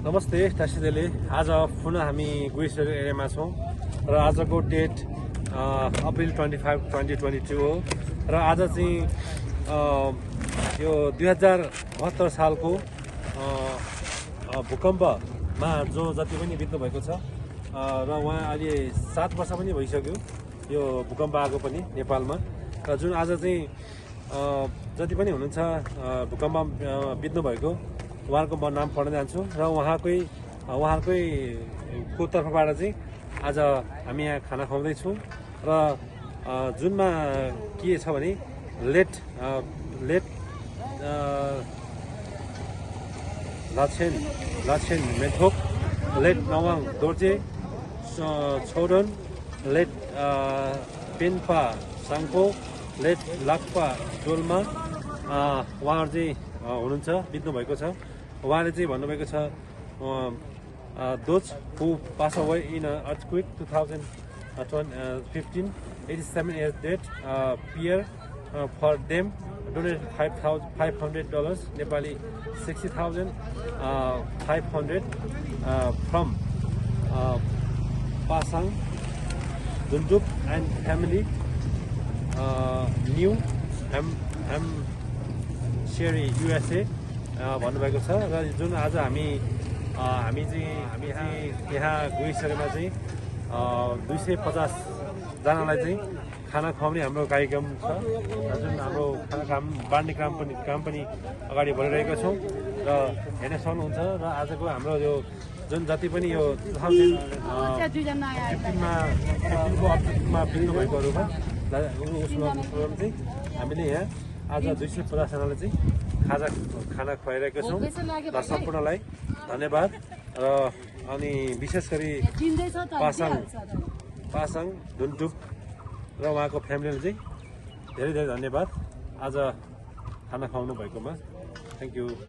नमस्ते टासीदेले आज पुनः हामी गइसकेको एरियामा छौँ र आजको डेट अप्रिल 25, 2022 हो र आज चाहिँ यो 2072 सालको भूकम्पमा जो जति पनि बित्नु भएको छ र उहाँ अहिले 7 वर्ष पनि भइसक्यो यो भूकम्प आएको पनि नेपालमा र जुन आज चाहिँ जति पनि हुनुहुन्छ भूकम्पमा बित्नु भएको उहाँको म नाम पढ्न जान्छु र उहाँकै को तर्फबाट चाहिँ आज हामी यहाँ खाना खुवाउँदैछौँ र जुनमा के छ भने late Lachhen Methok, late Nawang Dorje Chhodan, late Penpa Sangpo, late Lakpa Dolma उहाँहरू चाहिँ हुनुहुन्छ, बित्नु भएको छ। उहाँले चाहिँ भन्नुभएको छ those who pass away in an earthquake 2015, 87 years dead, peer for them donated $500 Nepali 60,500 from Pasang Dundup and family, New Sherry USA भन्नुभएको छ र जुन आज हामी यहाँ गइसकेमा चाहिँ 250 जनालाई चाहिँ खाना खुवाउने हाम्रो कार्यक्रम छ र जुन हाम्रो खाना बाँड्ने काम पनि अगाडि बढिरहेको छौँ र हेर्न सक्नुहुन्छ र आजको हाम्रो यो जुन जति पनि यो 2015मा बित्नु भएकोहरूमा उसमा चाहिँ हामीले यहाँ आज 250 जनालाई चाहिँ खाना खुवाइरहेको छौँ र सम्पूर्णलाई धन्यवाद र अनि विशेष गरी पासाङ दुन्टुप र उहाँको फ्यामिलीले चाहिँ धेरै धेरै धन्यवाद आज खाना खुवाउनु भएकोमा। Thank you.